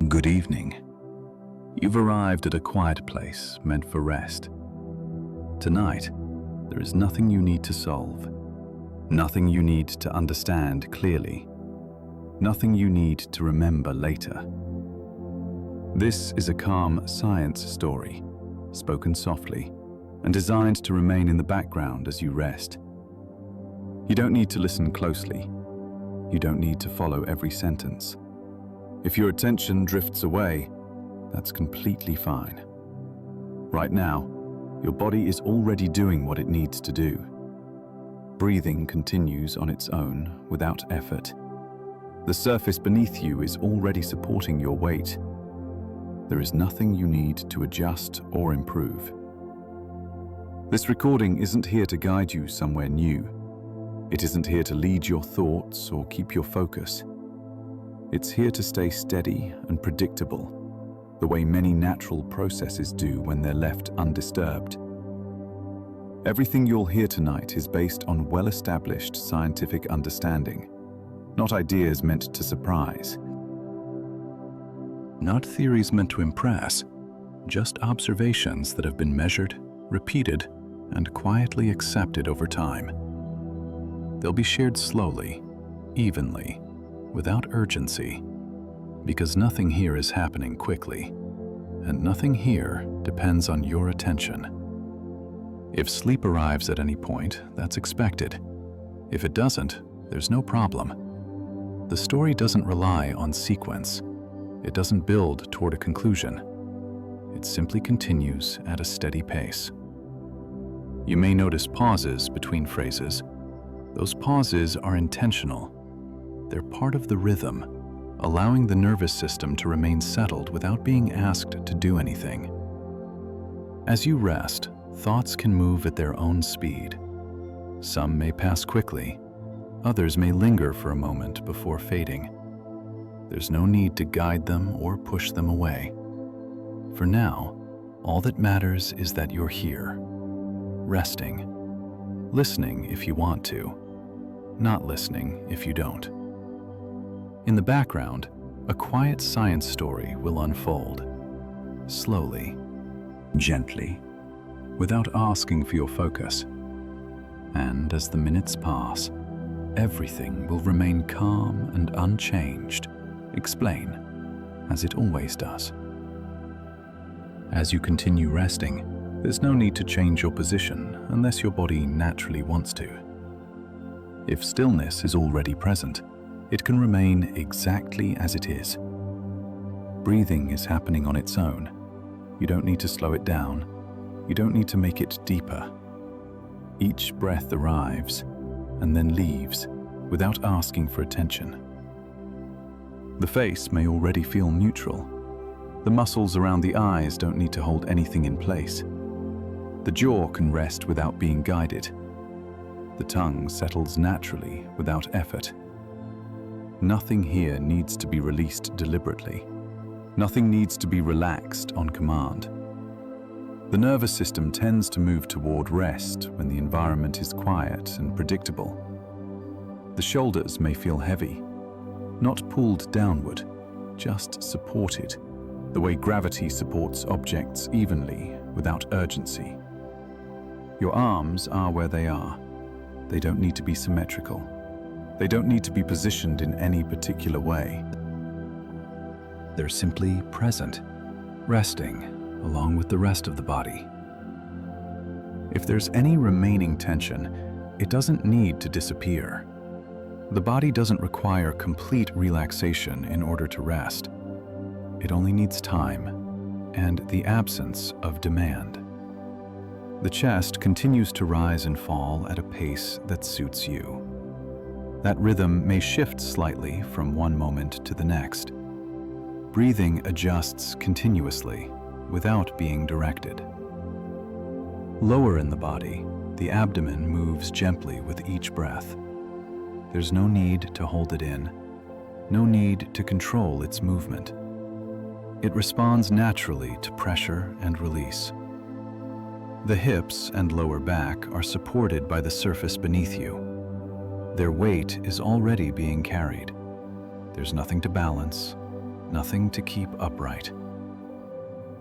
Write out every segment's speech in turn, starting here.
Good evening. You've arrived at a quiet place meant for rest. Tonight, there is nothing you need to solve, nothing you need to understand clearly, nothing you need to remember later. This is a calm science story, spoken softly and designed to remain in the background as you rest. You don't need to listen closely. You don't need to follow every sentence. If your attention drifts away, that's completely fine. Right now, your body is already doing what it needs to do. Breathing continues on its own without effort. The surface beneath you is already supporting your weight. There is nothing you need to adjust or improve. This recording isn't here to guide you somewhere new. It isn't here to lead your thoughts or keep your focus. It's here to stay steady and predictable, the way many natural processes do when they're left undisturbed. Everything you'll hear tonight is based on well-established scientific understanding, not ideas meant to surprise. Not theories meant to impress, just observations that have been measured, repeated, and quietly accepted over time. They'll be shared slowly, evenly, without urgency, because nothing here is happening quickly, and nothing here depends on your attention. If sleep arrives at any point, that's expected. If it doesn't, there's no problem. The story doesn't rely on sequence. It doesn't build toward a conclusion. It simply continues at a steady pace. You may notice pauses between phrases. Those pauses are intentional. They're part of the rhythm, allowing the nervous system to remain settled without being asked to do anything. As you rest, thoughts can move at their own speed. Some may pass quickly, others may linger for a moment before fading. There's no need to guide them or push them away. For now, all that matters is that you're here, resting, listening if you want to, not listening if you don't. In the background, a quiet science story will unfold, slowly, gently, without asking for your focus. And as the minutes pass, everything will remain calm and unchanged, explain, as it always does. As you continue resting, there's no need to change your position unless your body naturally wants to. If stillness is already present, it can remain exactly as it is. Breathing is happening on its own. You don't need to slow it down. You don't need to make it deeper. Each breath arrives and then leaves without asking for attention. The face may already feel neutral. The muscles around the eyes don't need to hold anything in place. The jaw can rest without being guided. The tongue settles naturally without effort. Nothing here needs to be released deliberately. Nothing needs to be relaxed on command. The nervous system tends to move toward rest when the environment is quiet and predictable. The shoulders may feel heavy, not pulled downward, just supported, the way gravity supports objects evenly without urgency. Your arms are where they are. They don't need to be symmetrical. They don't need to be positioned in any particular way. They're simply present, resting along with the rest of the body. If there's any remaining tension, it doesn't need to disappear. The body doesn't require complete relaxation in order to rest. It only needs time and the absence of demand. The chest continues to rise and fall at a pace that suits you. That rhythm may shift slightly from one moment to the next. Breathing adjusts continuously without being directed. Lower in the body, the abdomen moves gently with each breath. There's no need to hold it in, no need to control its movement. It responds naturally to pressure and release. The hips and lower back are supported by the surface beneath you. Their weight is already being carried. There's nothing to balance, nothing to keep upright.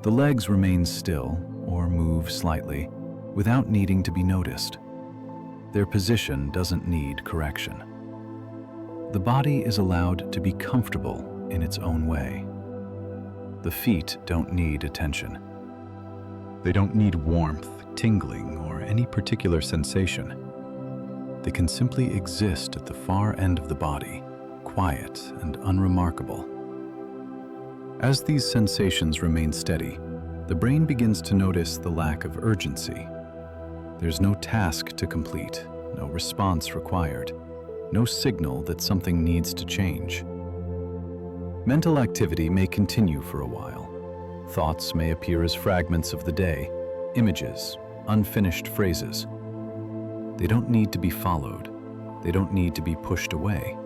The legs remain still or move slightly without needing to be noticed. Their position doesn't need correction. The body is allowed to be comfortable in its own way. The feet don't need attention. They don't need warmth, tingling, or any particular sensation. They can simply exist at the far end of the body, quiet and unremarkable. As these sensations remain steady, the brain begins to notice the lack of urgency. There's no task to complete, no response required, no signal that something needs to change. Mental activity may continue for a while. Thoughts may appear as fragments of the day, images, unfinished phrases. They don't need to be followed. They don't need to be pushed away.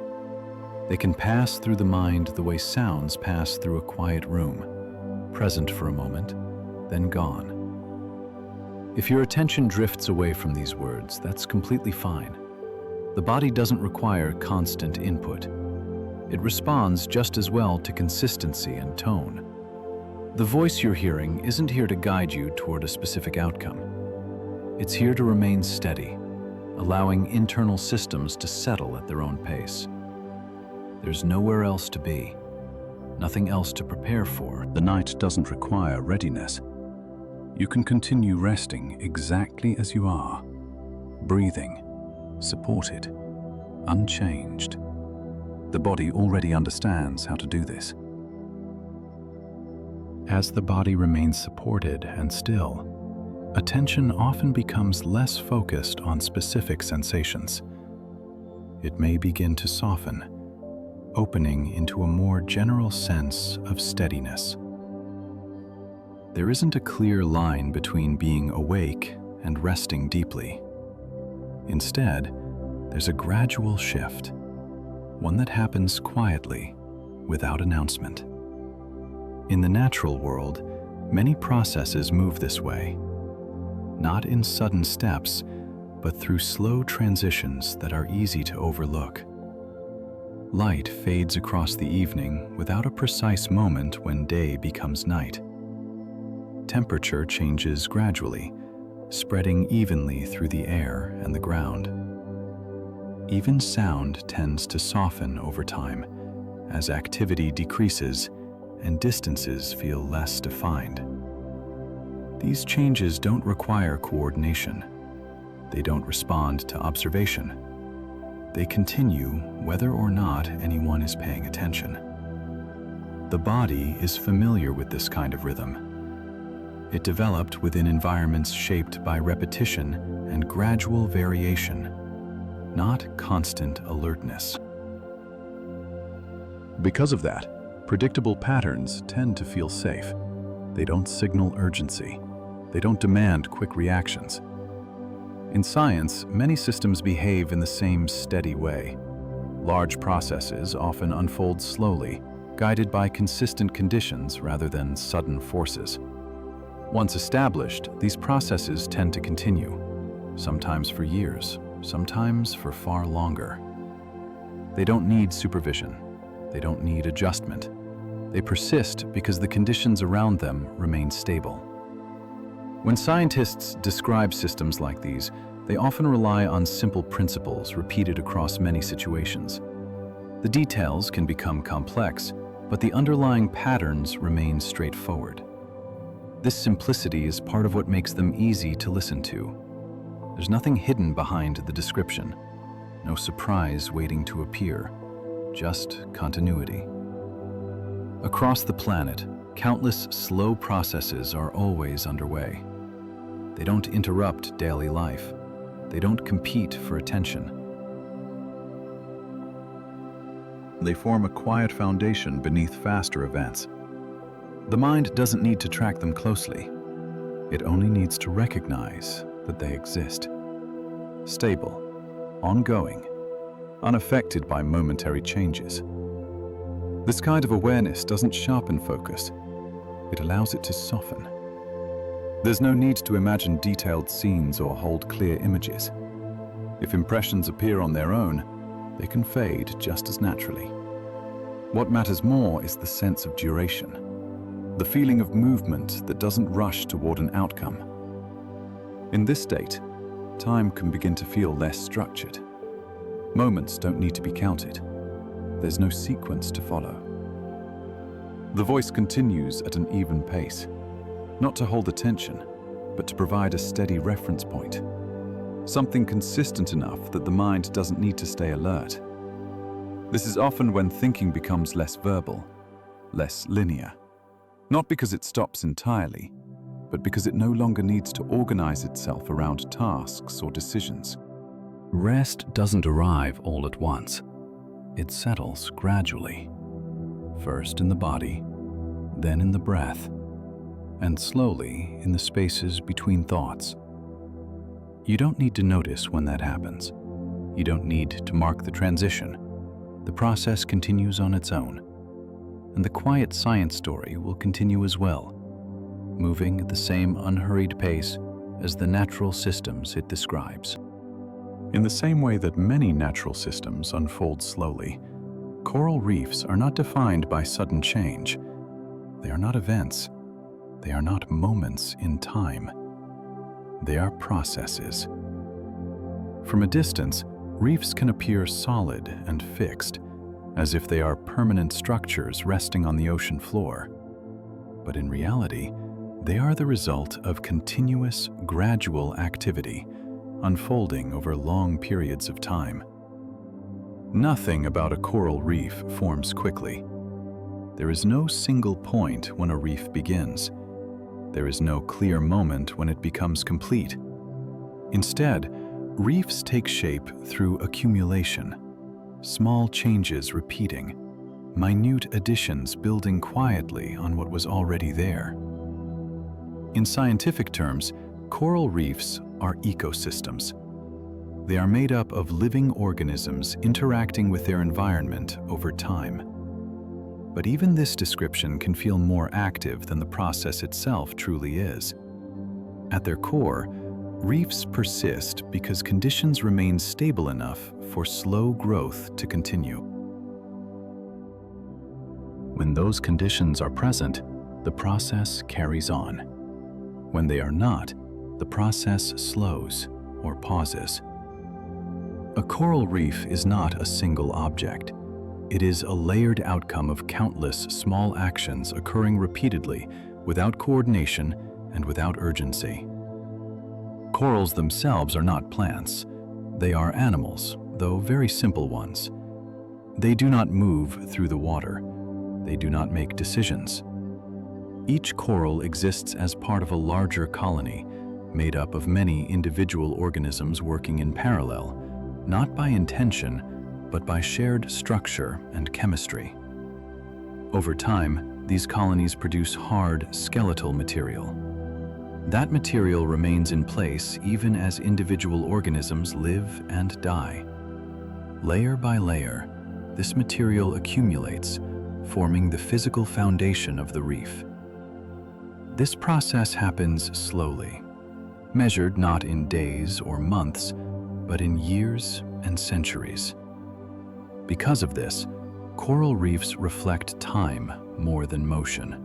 They can pass through the mind the way sounds pass through a quiet room, present for a moment, then gone. If your attention drifts away from these words, that's completely fine. The body doesn't require constant input. It responds just as well to consistency and tone. The voice you're hearing isn't here to guide you toward a specific outcome. It's here to remain steady, allowing internal systems to settle at their own pace. There's nowhere else to be, nothing else to prepare for. The night doesn't require readiness. You can continue resting exactly as you are, breathing, supported, unchanged. The body already understands how to do this. As the body remains supported and still, attention often becomes less focused on specific sensations. It may begin to soften, opening into a more general sense of steadiness. There isn't a clear line between being awake and resting deeply. Instead, there's a gradual shift, one that happens quietly, without announcement. In the natural world, many processes move this way, not in sudden steps, but through slow transitions that are easy to overlook. Light fades across the evening without a precise moment when day becomes night. Temperature changes gradually, spreading evenly through the air and the ground. Even sound tends to soften over time as activity decreases and distances feel less defined. These changes don't require coordination. They don't respond to observation. They continue whether or not anyone is paying attention. The body is familiar with this kind of rhythm. It developed within environments shaped by repetition and gradual variation, not constant alertness. Because of that, predictable patterns tend to feel safe. They don't signal urgency. They don't demand quick reactions. In science, many systems behave in the same steady way. Large processes often unfold slowly, guided by consistent conditions rather than sudden forces. Once established, these processes tend to continue, sometimes for years, sometimes for far longer. They don't need supervision. They don't need adjustment. They persist because the conditions around them remain stable. When scientists describe systems like these, they often rely on simple principles repeated across many situations. The details can become complex, but the underlying patterns remain straightforward. This simplicity is part of what makes them easy to listen to. There's nothing hidden behind the description, no surprise waiting to appear, just continuity. Across the planet, countless slow processes are always underway. They don't interrupt daily life. They don't compete for attention. They form a quiet foundation beneath faster events. The mind doesn't need to track them closely. It only needs to recognize that they exist. Stable, ongoing, unaffected by momentary changes. This kind of awareness doesn't sharpen focus. It allows it to soften. There's no need to imagine detailed scenes or hold clear images. If impressions appear on their own, they can fade just as naturally. What matters more is the sense of duration, the feeling of movement that doesn't rush toward an outcome. In this state, time can begin to feel less structured. Moments don't need to be counted. There's no sequence to follow. The voice continues at an even pace, not to hold attention, but to provide a steady reference point, something consistent enough that the mind doesn't need to stay alert. This is often when thinking becomes less verbal, less linear, not because it stops entirely, but because it no longer needs to organize itself around tasks or decisions. Rest doesn't arrive all at once. It settles gradually, first in the body, then in the breath, and slowly in the spaces between thoughts. You don't need to notice when that happens. You don't need to mark the transition. The process continues on its own, and the quiet science story will continue as well, moving at the same unhurried pace as the natural systems it describes. In the same way that many natural systems unfold slowly, coral reefs are not defined by sudden change. They are not events. They are not moments in time. They are processes. From a distance, reefs can appear solid and fixed, as if they are permanent structures resting on the ocean floor. But in reality, they are the result of continuous, gradual activity, unfolding over long periods of time. Nothing about a coral reef forms quickly. There is no single point when a reef begins. There is no clear moment when it becomes complete. Instead, reefs take shape through accumulation, small changes repeating, minute additions building quietly on what was already there. In scientific terms, coral reefs are ecosystems. They are made up of living organisms interacting with their environment over time. But even this description can feel more active than the process itself truly is. At their core, reefs persist because conditions remain stable enough for slow growth to continue. When those conditions are present, the process carries on. When they are not, the process slows or pauses. A coral reef is not a single object. It is a layered outcome of countless small actions occurring repeatedly, without coordination and without urgency. Corals themselves are not plants. They are animals, though very simple ones. They do not move through the water. They do not make decisions. Each coral exists as part of a larger colony, made up of many individual organisms working in parallel, not by intention, but by shared structure and chemistry. Over time, these colonies produce hard, skeletal material. That material remains in place even as individual organisms live and die. Layer by layer, this material accumulates, forming the physical foundation of the reef. This process happens slowly, measured not in days or months, but in years and centuries. Because of this, coral reefs reflect time more than motion.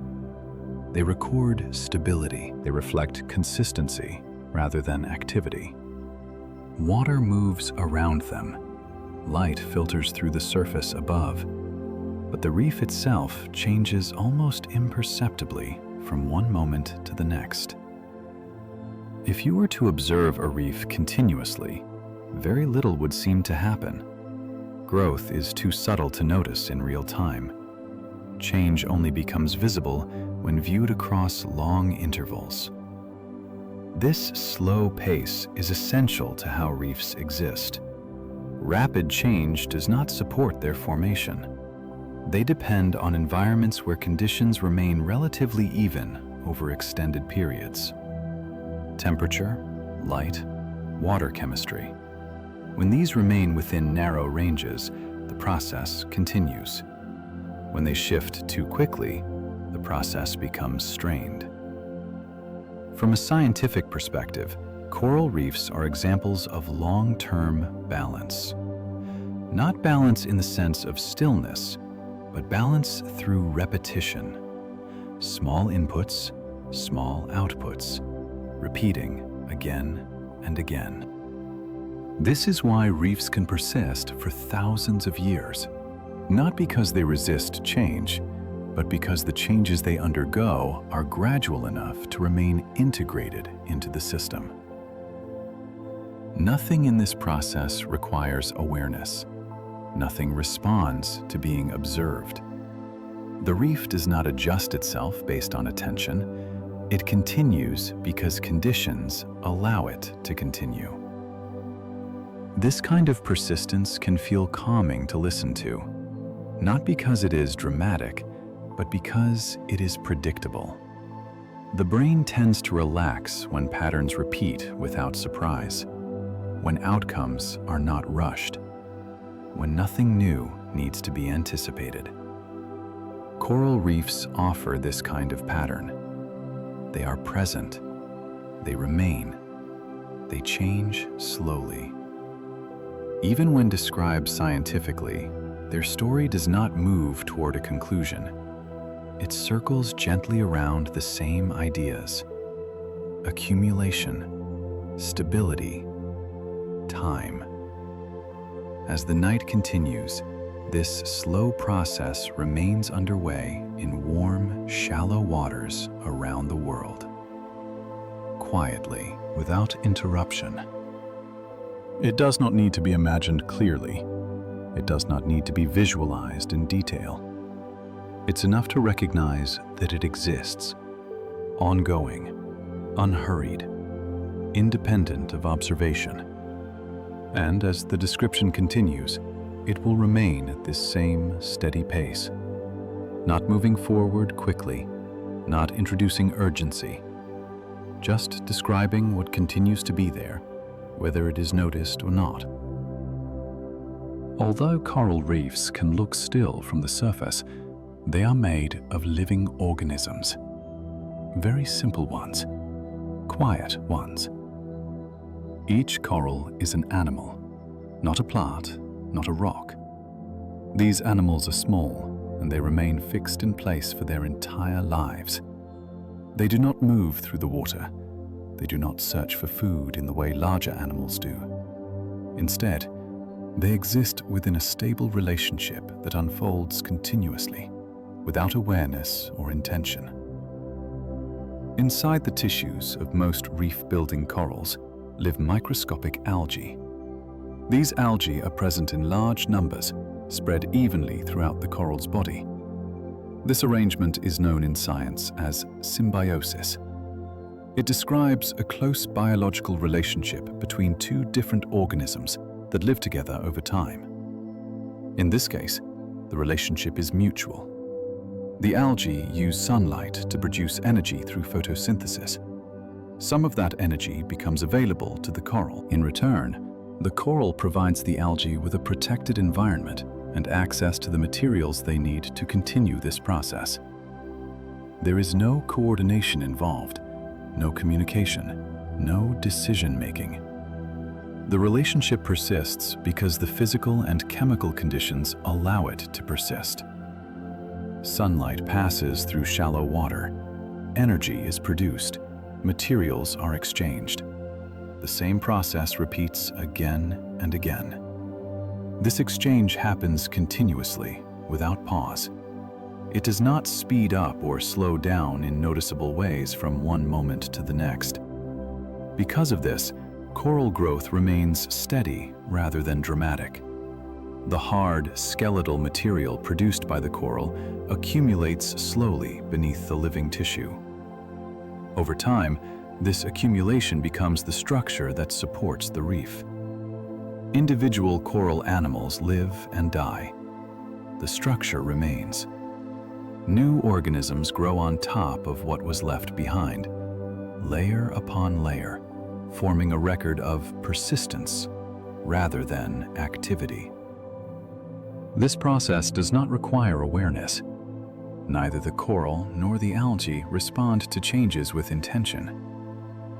They record stability. They reflect consistency rather than activity. Water moves around them. Light filters through the surface above, but the reef itself changes almost imperceptibly from one moment to the next. If you were to observe a reef continuously, very little would seem to happen. Growth is too subtle to notice in real time. Change only becomes visible when viewed across long intervals. This slow pace is essential to how reefs exist. Rapid change does not support their formation. They depend on environments where conditions remain relatively even over extended periods. Temperature, light, water chemistry. When these remain within narrow ranges, the process continues. When they shift too quickly, the process becomes strained. From a scientific perspective, coral reefs are examples of long-term balance. Not balance in the sense of stillness, but balance through repetition. Small inputs, small outputs, repeating again and again. This is why reefs can persist for thousands of years, not because they resist change, but because the changes they undergo are gradual enough to remain integrated into the system. Nothing in this process requires awareness. Nothing responds to being observed. The reef does not adjust itself based on attention. It continues because conditions allow it to continue. This kind of persistence can feel calming to listen to, not because it is dramatic, but because it is predictable. The brain tends to relax when patterns repeat without surprise, when outcomes are not rushed, when nothing new needs to be anticipated. Coral reefs offer this kind of pattern. They are present, they remain, they change slowly. Even when described scientifically, their story does not move toward a conclusion. It circles gently around the same ideas: accumulation, stability, time. As the night continues, this slow process remains underway in warm, shallow waters around the world. Quietly, without interruption. It does not need to be imagined clearly. It does not need to be visualized in detail. It's enough to recognize that it exists, ongoing, unhurried, independent of observation. And as the description continues, it will remain at this same steady pace, not moving forward quickly, not introducing urgency, just describing what continues to be there, whether it is noticed or not. Although coral reefs can look still from the surface, they are made of living organisms. Very simple ones, quiet ones. Each coral is an animal, not a plant, not a rock. These animals are small, and they remain fixed in place for their entire lives. They do not move through the water. They do not search for food in the way larger animals do. Instead, they exist within a stable relationship that unfolds continuously, without awareness or intention. Inside the tissues of most reef-building corals live microscopic algae. These algae are present in large numbers, spread evenly throughout the coral's body. This arrangement is known in science as symbiosis. It describes a close biological relationship between two different organisms that live together over time. In this case, the relationship is mutual. The algae use sunlight to produce energy through photosynthesis. Some of that energy becomes available to the coral. In return, the coral provides the algae with a protected environment and access to the materials they need to continue this process. There is no coordination involved, no communication, no decision-making. The relationship persists because the physical and chemical conditions allow it to persist. Sunlight passes through shallow water. Energy is produced. Materials are exchanged. The same process repeats again and again. This exchange happens continuously, without pause. It does not speed up or slow down in noticeable ways from one moment to the next. Because of this, coral growth remains steady rather than dramatic. The hard, skeletal material produced by the coral accumulates slowly beneath the living tissue. Over time, this accumulation becomes the structure that supports the reef. Individual coral animals live and die. The structure remains. New organisms grow on top of what was left behind, layer upon layer, forming a record of persistence rather than activity. This process does not require awareness. Neither the coral nor the algae respond to changes with intention.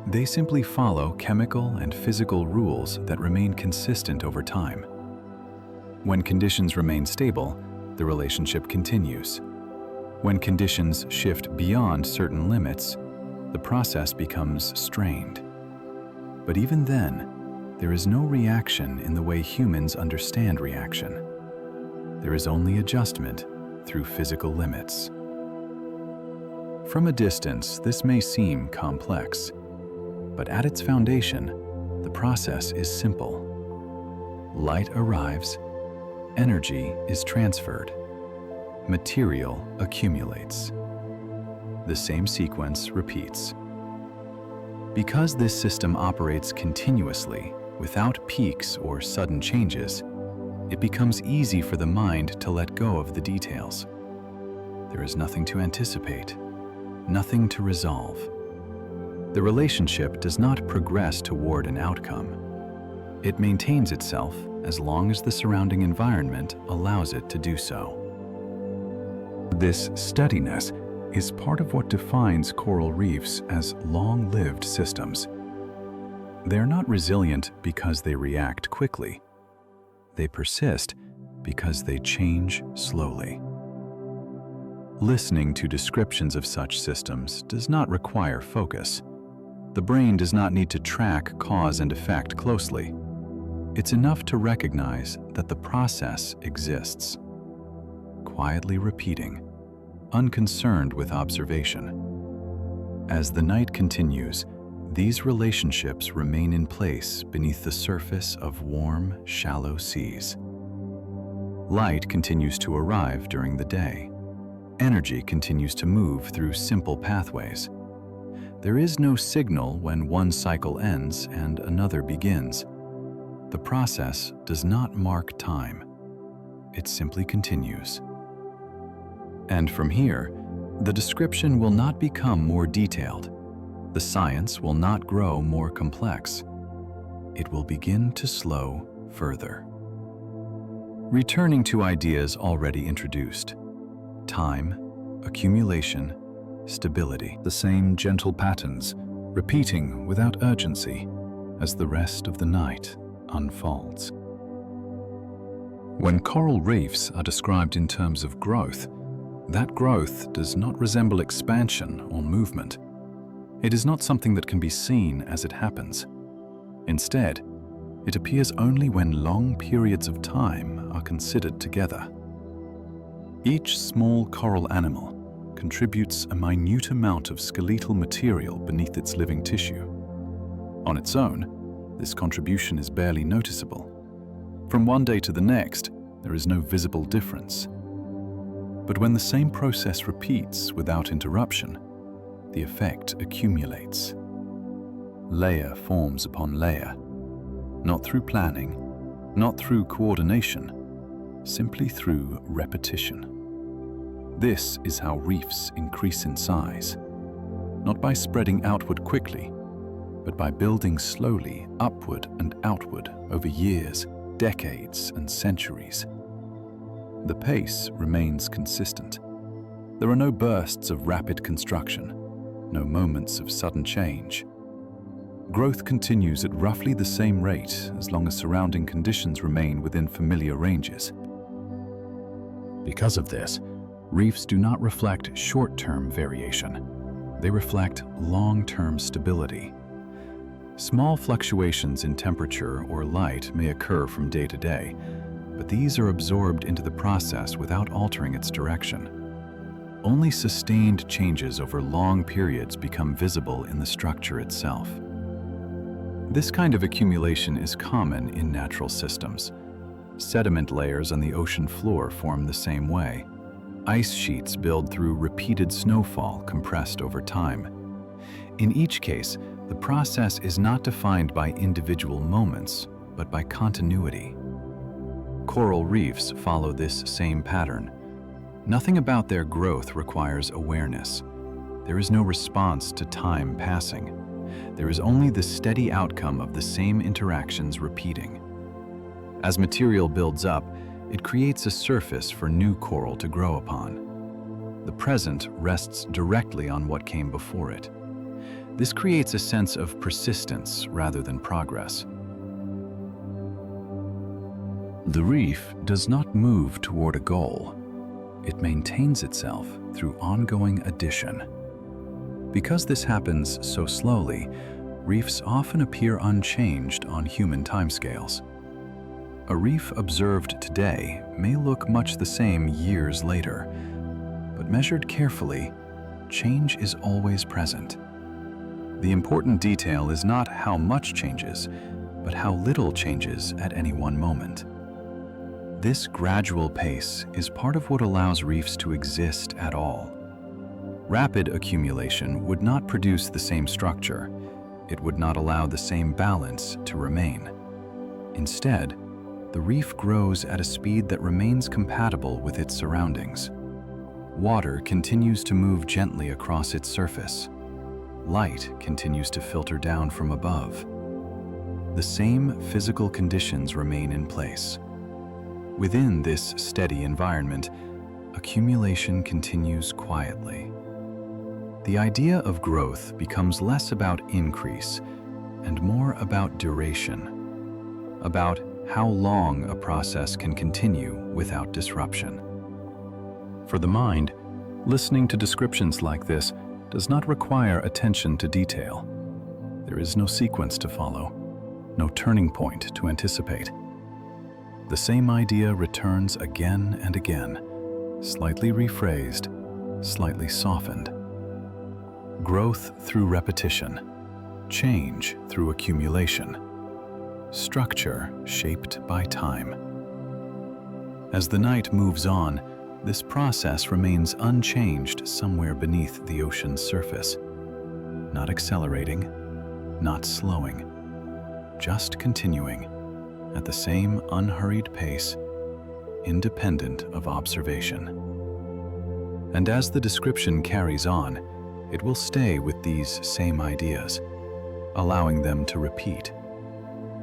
They simply follow chemical and physical rules that remain consistent over time. When conditions remain stable, the relationship continues. When conditions shift beyond certain limits, the process becomes strained. But even then, there is no reaction in the way humans understand reaction. There is only adjustment through physical limits. From a distance, this may seem complex, but at its foundation, the process is simple. Light arrives, energy is transferred, material accumulates. The same sequence repeats. Because this system operates continuously, without peaks or sudden changes, it becomes easy for the mind to let go of the details. There is nothing to anticipate, nothing to resolve. The relationship does not progress toward an outcome. It maintains itself as long as the surrounding environment allows it to do so. This steadiness is part of what defines coral reefs as long-lived systems. They're not resilient because they react quickly. They persist because they change slowly. Listening to descriptions of such systems does not require focus. The brain does not need to track cause and effect closely. It's enough to recognize that the process exists, quietly repeating, unconcerned with observation. As the night continues, these relationships remain in place beneath the surface of warm, shallow seas. Light continues to arrive during the day. Energy continues to move through simple pathways. There is no signal when one cycle ends and another begins. The process does not mark time. It simply continues. And from here, the description will not become more detailed. The science will not grow more complex. It will begin to slow further. Returning to ideas already introduced: time, accumulation, stability. The same gentle patterns, repeating without urgency as the rest of the night unfolds. When coral reefs are described in terms of growth, that growth does not resemble expansion or movement. It is not something that can be seen as it happens. Instead, it appears only when long periods of time are considered together. Each small coral animal contributes a minute amount of skeletal material beneath its living tissue. On its own, this contribution is barely noticeable. From one day to the next, there is no visible difference. But when the same process repeats without interruption, the effect accumulates. Layer forms upon layer, not through planning, not through coordination, simply through repetition. This is how reefs increase in size, not by spreading outward quickly, but by building slowly upward and outward over years, decades, and centuries. The pace remains consistent. There are no bursts of rapid construction, no moments of sudden change. Growth continues at roughly the same rate as long as surrounding conditions remain within familiar ranges. Because of this, reefs do not reflect short-term variation. They reflect long-term stability. Small fluctuations in temperature or light may occur from day to day, but these are absorbed into the process without altering its direction. Only sustained changes over long periods become visible in the structure itself. This kind of accumulation is common in natural systems. Sediment layers on the ocean floor form the same way. Ice sheets build through repeated snowfall compressed over time. In each case, the process is not defined by individual moments, but by continuity. Coral reefs follow this same pattern. Nothing about their growth requires awareness. There is no response to time passing. There is only the steady outcome of the same interactions repeating. As material builds up, it creates a surface for new coral to grow upon. The present rests directly on what came before it. This creates a sense of persistence rather than progress. The reef does not move toward a goal. it maintains itself through ongoing addition. Because this happens so slowly, reefs often appear unchanged on human timescales. A reef observed today may look much the same years later, but measured carefully, change is always present. The important detail is not how much changes, but how little changes at any one moment. This gradual pace is part of what allows reefs to exist at all. Rapid accumulation would not produce the same structure. It would not allow the same balance to remain. Instead, the reef grows at a speed that remains compatible with its surroundings. Water continues to move gently across its surface. Light continues to filter down from above. The same physical conditions remain in place. Within this steady environment, accumulation continues quietly. The idea of growth becomes less about increase and more about duration, about how long a process can continue without disruption. For the mind, listening to descriptions like this does not require attention to detail. There is no sequence to follow, no turning point to anticipate. The same idea returns again and again, slightly rephrased, slightly softened. Growth through repetition, change through accumulation, structure shaped by time. As the night moves on, this process remains unchanged somewhere beneath the ocean's surface, not accelerating, not slowing, just continuing at the same unhurried pace, independent of observation. And as the description carries on, it will stay with these same ideas, allowing them to repeat,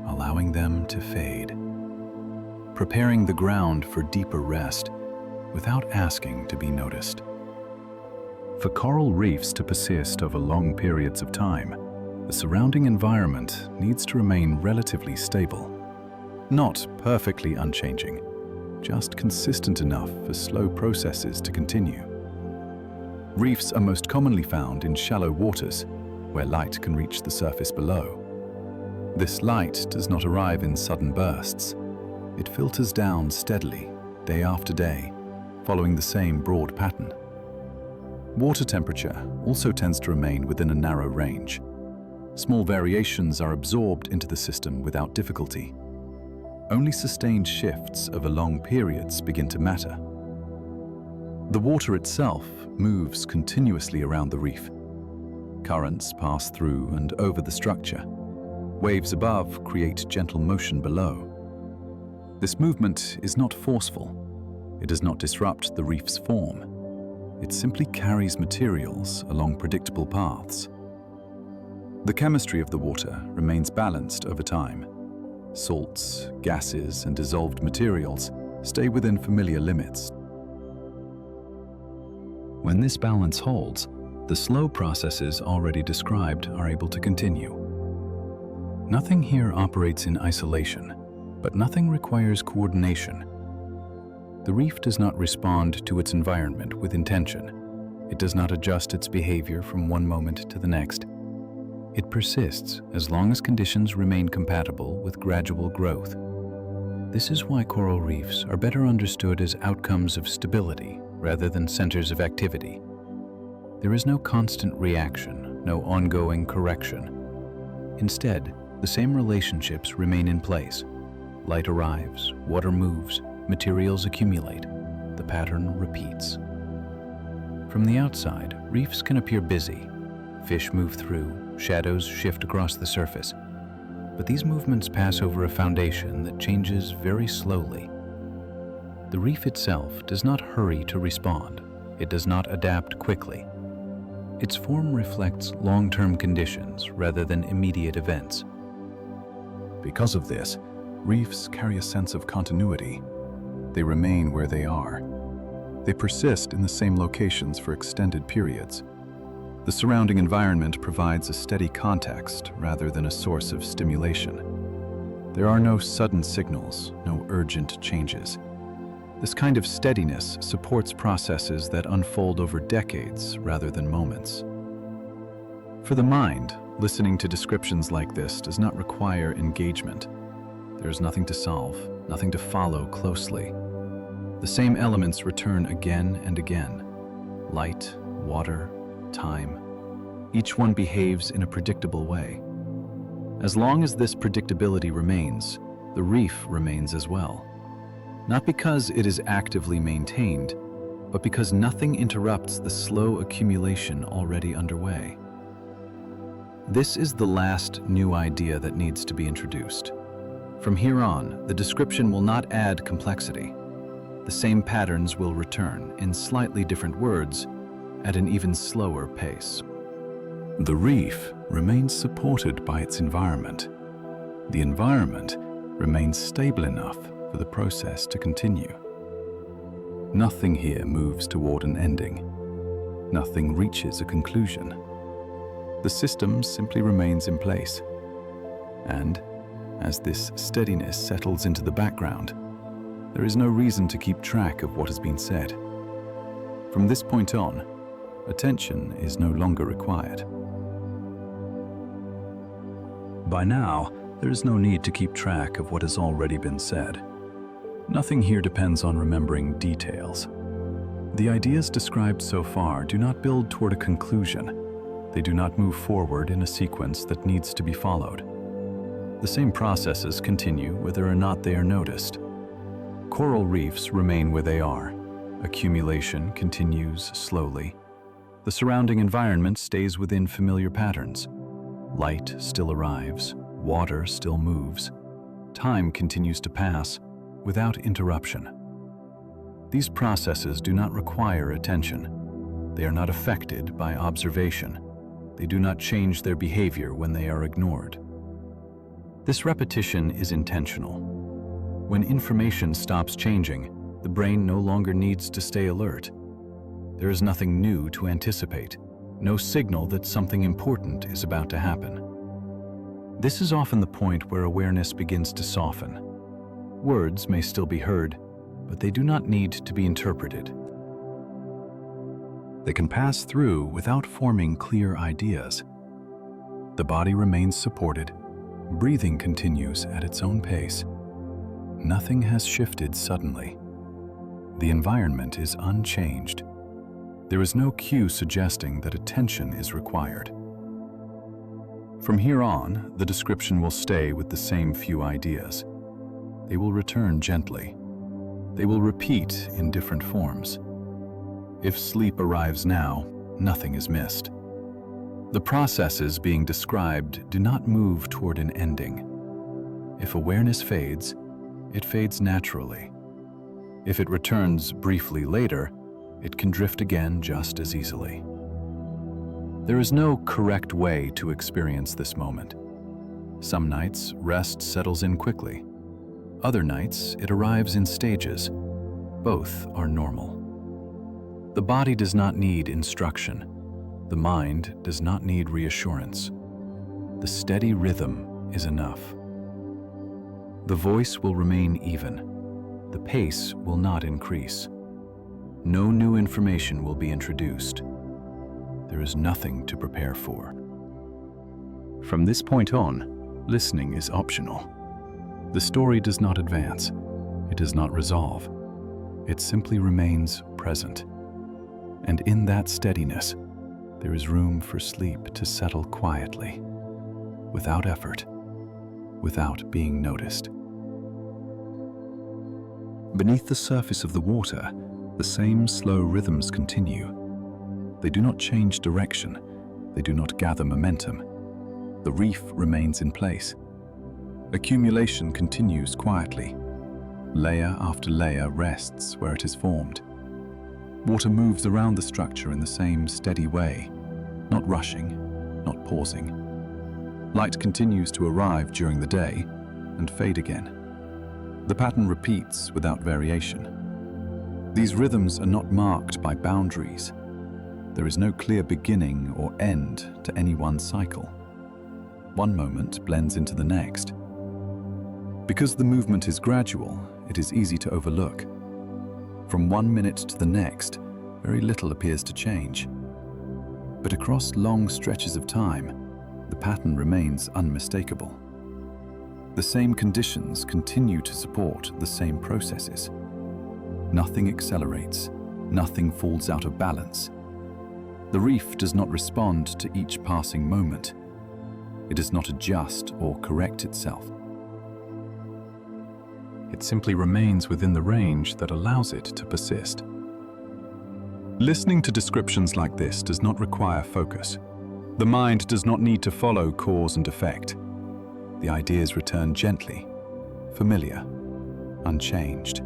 allowing them to fade, preparing the ground for deeper rest without asking to be noticed. For coral reefs to persist over long periods of time, the surrounding environment needs to remain relatively stable. Not perfectly unchanging, just consistent enough for slow processes to continue. Reefs are most commonly found in shallow waters, where light can reach the surface below. This light does not arrive in sudden bursts. It filters down steadily, day after day, following the same broad pattern. Water temperature also tends to remain within a narrow range. Small variations are absorbed into the system without difficulty. Only sustained shifts over long periods begin to matter. The water itself moves continuously around the reef. Currents pass through and over the structure. Waves above create gentle motion below. This movement is not forceful. It does not disrupt the reef's form. It simply carries materials along predictable paths. The chemistry of the water remains balanced over time. Salts, gases, and dissolved materials stay within familiar limits. When this balance holds, the slow processes already described are able to continue. Nothing here operates in isolation, but nothing requires coordination. The reef does not respond to its environment with intention. It does not adjust its behavior from one moment to the next. It persists as long as conditions remain compatible with gradual growth. This is why coral reefs are better understood as outcomes of stability rather than centers of activity. There is no constant reaction, no ongoing correction. Instead, the same relationships remain in place. Light arrives, water moves, materials accumulate, the pattern repeats. From the outside, reefs can appear busy. Fish move through, shadows shift across the surface. But these movements pass over a foundation that changes very slowly. The reef itself does not hurry to respond. It does not adapt quickly. Its form reflects long-term conditions rather than immediate events. Because of this, reefs carry a sense of continuity. They remain where they are. They persist in the same locations for extended periods. The surrounding environment provides a steady context rather than a source of stimulation. There are no sudden signals, no urgent changes. This kind of steadiness supports processes that unfold over decades rather than moments. For the mind, listening to descriptions like this does not require engagement. There is nothing to solve, nothing to follow closely. The same elements return again and again: light, water, time. Each one behaves in a predictable way. As long as this predictability remains, the reef remains as well. Not because it is actively maintained, but because nothing interrupts the slow accumulation already underway. This is the last new idea that needs to be introduced. From here on, the description will not add complexity. The same patterns will return, in slightly different words, at an even slower pace. The reef remains supported by its environment. The environment remains stable enough for the process to continue. Nothing here moves toward an ending. Nothing reaches a conclusion. The system simply remains in place. And as this steadiness settles into the background, there is no reason to keep track of what has been said. From this point on, attention is no longer required. By now, there is no need to keep track of what has already been said. Nothing here depends on remembering details. The ideas described so far do not build toward a conclusion. They do not move forward in a sequence that needs to be followed. The same processes continue whether or not they are noticed. Coral reefs remain where they are. Accumulation continues slowly. The surrounding environment stays within familiar patterns. Light still arrives, water still moves. Time continues to pass without interruption. These processes do not require attention. They are not affected by observation. They do not change their behavior when they are ignored. This repetition is intentional. When information stops changing, the brain no longer needs to stay alert. There is nothing new to anticipate, no signal that something important is about to happen. This is often the point where awareness begins to soften. Words may still be heard, but they do not need to be interpreted. They can pass through without forming clear ideas. The body remains supported. Breathing continues at its own pace. Nothing has shifted suddenly. The environment is unchanged. There is no cue suggesting that attention is required. From here on, the description will stay with the same few ideas. They will return gently. They will repeat in different forms. If sleep arrives now, nothing is missed. The processes being described do not move toward an ending. If awareness fades, it fades naturally. If it returns briefly later, it can drift again just as easily. There is no correct way to experience this moment. Some nights, rest settles in quickly. Other nights, it arrives in stages. Both are normal. The body does not need instruction. The mind does not need reassurance. The steady rhythm is enough. The voice will remain even. The pace will not increase. No new information will be introduced. There is nothing to prepare for. From this point on, listening is optional. The story does not advance. It does not resolve. It simply remains present. And in that steadiness, there is room for sleep to settle quietly, without effort, without being noticed. Beneath the surface of the water, the same slow rhythms continue. They do not change direction. They do not gather momentum. The reef remains in place. Accumulation continues quietly. Layer after layer rests where it is formed. Water moves around the structure in the same steady way, not rushing, not pausing. Light continues to arrive during the day and fade again. The pattern repeats without variation. These rhythms are not marked by boundaries. There is no clear beginning or end to any one cycle. One moment blends into the next. Because the movement is gradual, it is easy to overlook. From 1 minute to the next, very little appears to change. But across long stretches of time, the pattern remains unmistakable. The same conditions continue to support the same processes. Nothing accelerates, nothing falls out of balance. The reef does not respond to each passing moment. It does not adjust or correct itself. It simply remains within the range that allows it to persist. Listening to descriptions like this does not require focus. The mind does not need to follow cause and effect. The ideas return gently, familiar, unchanged.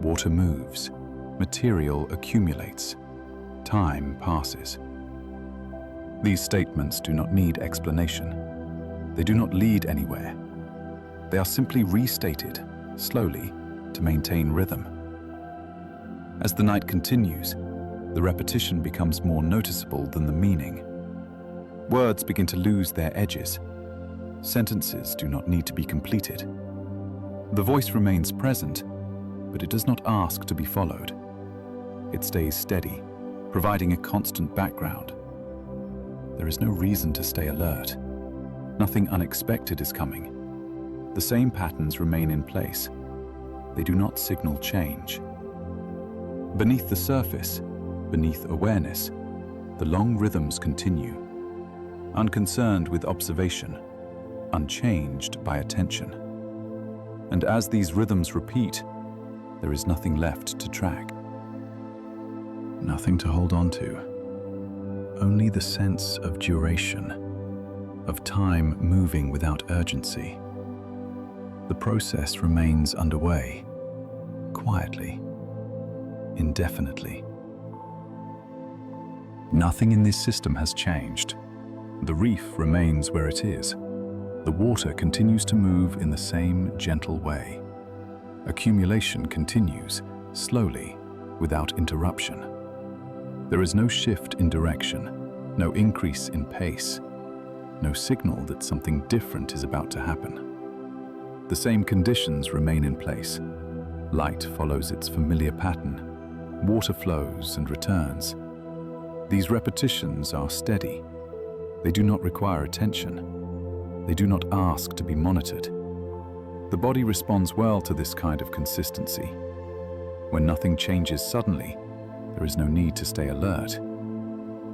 Water moves, material accumulates, time passes. These statements do not need explanation. They do not lead anywhere. They are simply restated, slowly, to maintain rhythm. As the night continues, the repetition becomes more noticeable than the meaning. Words begin to lose their edges. Sentences do not need to be completed. The voice remains present, but it does not ask to be followed. It stays steady, providing a constant background. There is no reason to stay alert. Nothing unexpected is coming. The same patterns remain in place. They do not signal change. Beneath the surface, beneath awareness, the long rhythms continue, unconcerned with observation, unchanged by attention. And as these rhythms repeat, there is nothing left to track. Nothing to hold on to. Only the sense of duration, of time moving without urgency. The process remains underway, quietly, indefinitely. Nothing in this system has changed. The reef remains where it is. The water continues to move in the same gentle way. Accumulation continues, slowly, without interruption. There is no shift in direction, no increase in pace, no signal that something different is about to happen. The same conditions remain in place. Light follows its familiar pattern. Water flows and returns. These repetitions are steady. They do not require attention. They do not ask to be monitored. The body responds well to this kind of consistency. When nothing changes suddenly, there is no need to stay alert.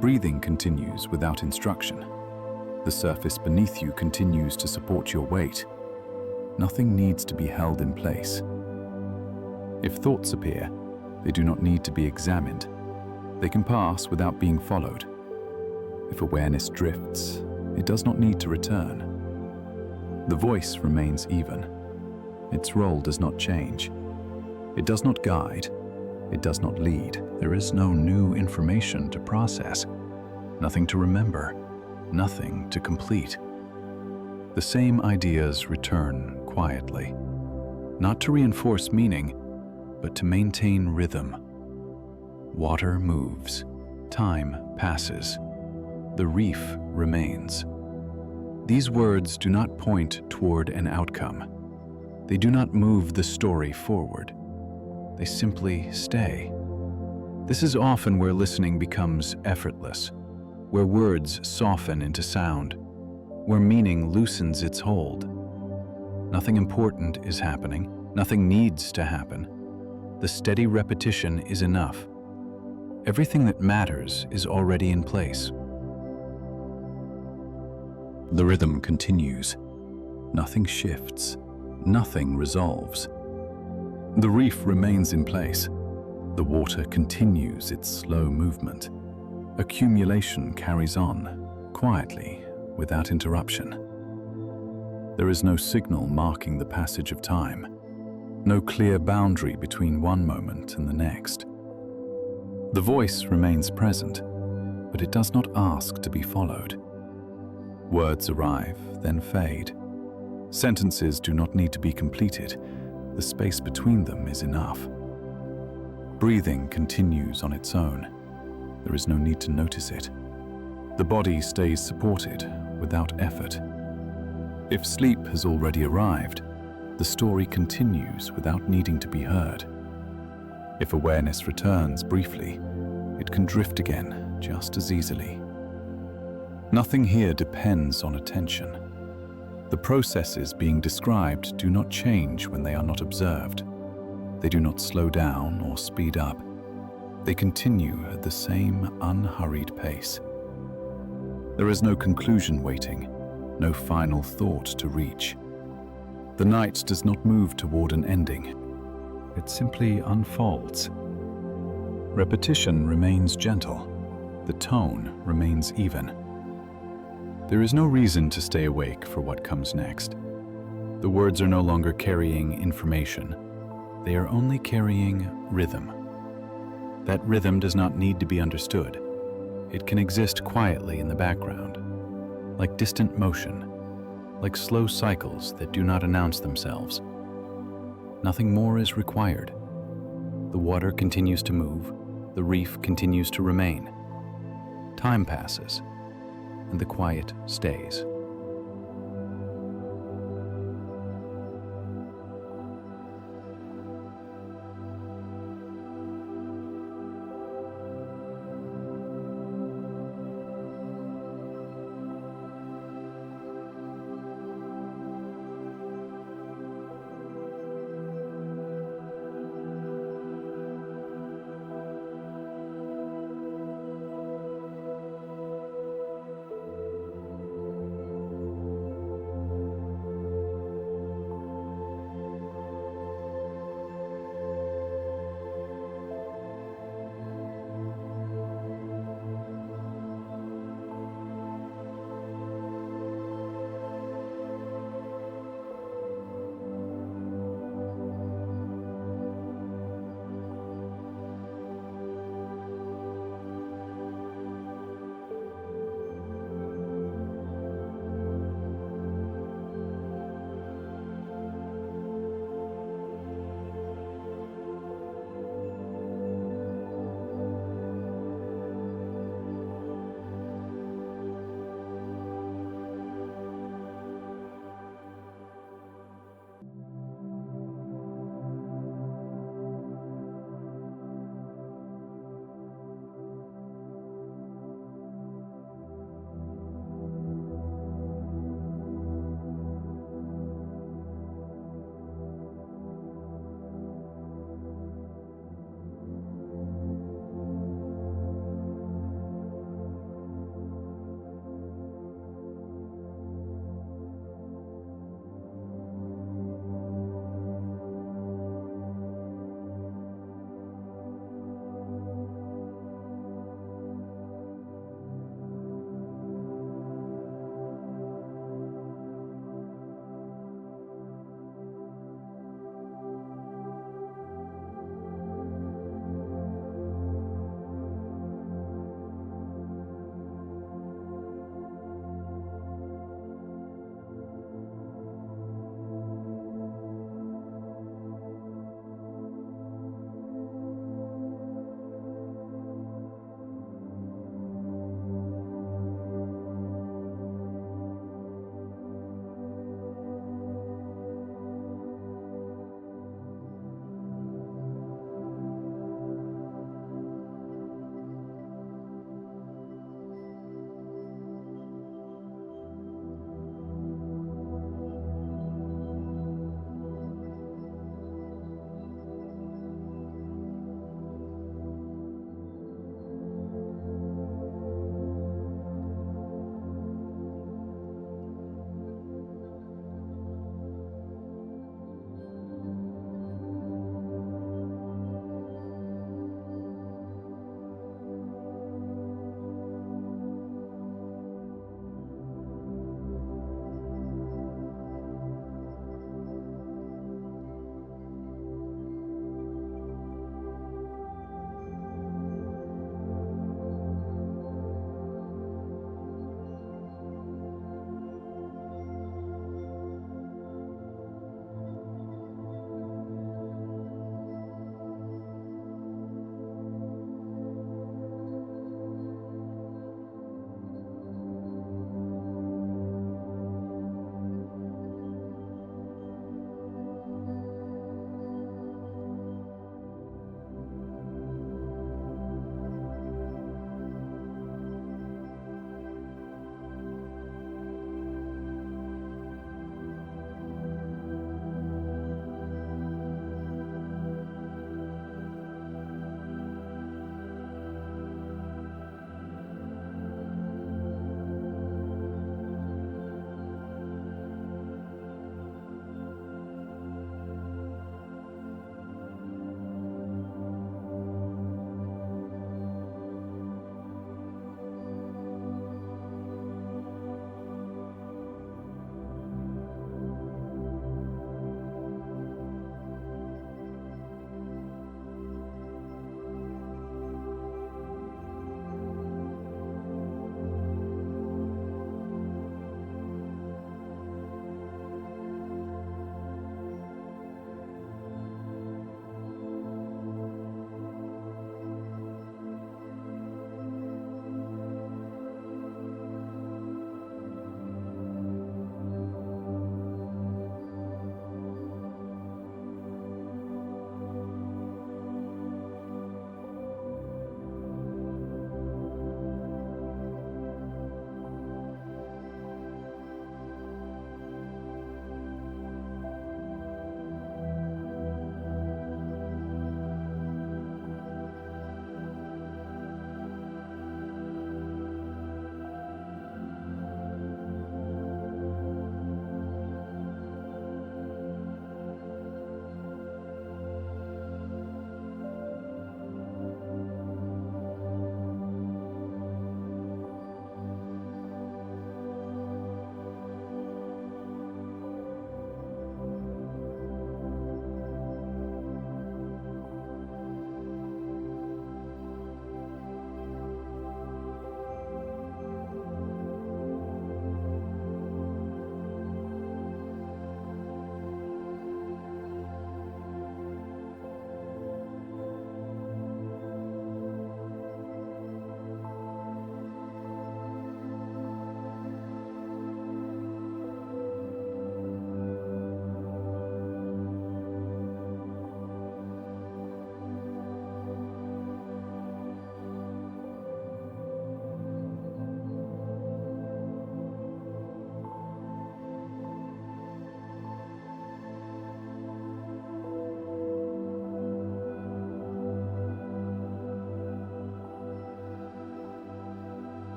Breathing continues without instruction. The surface beneath you continues to support your weight. Nothing needs to be held in place. If thoughts appear, they do not need to be examined. They can pass without being followed. If awareness drifts, it does not need to return. The voice remains even. Its role does not change. It does not guide. It does not lead. There is no new information to process, nothing to remember, nothing to complete. The same ideas return quietly, not to reinforce meaning, but to maintain rhythm. Water moves, time passes, the reef remains. These words do not point toward an outcome. They do not move the story forward. They simply stay. This is often where listening becomes effortless, where words soften into sound, where meaning loosens its hold. Nothing important is happening. Nothing needs to happen. The steady repetition is enough. Everything that matters is already in place. The rhythm continues. Nothing shifts. Nothing resolves. The reef remains in place. The water continues its slow movement. Accumulation carries on, quietly, without interruption. There is no signal marking the passage of time, no clear boundary between one moment and the next. The voice remains present, but it does not ask to be followed. Words arrive, then fade. Sentences do not need to be completed. The space between them is enough. Breathing continues on its own. There is no need to notice it. The body stays supported, without effort. If sleep has already arrived, the story continues without needing to be heard. If awareness returns briefly, it can drift again just as easily. Nothing here depends on attention. The processes being described do not change when they are not observed. They do not slow down or speed up. They continue at the same unhurried pace. There is no conclusion waiting, no final thought to reach. The night does not move toward an ending. It simply unfolds. Repetition remains gentle. The tone remains even. There is no reason to stay awake for what comes next. The words are no longer carrying information. They are only carrying rhythm. That rhythm does not need to be understood. It can exist quietly in the background, like distant motion, like slow cycles that do not announce themselves. Nothing more is required. The water continues to move, the reef continues to remain. Time passes, and the quiet stays.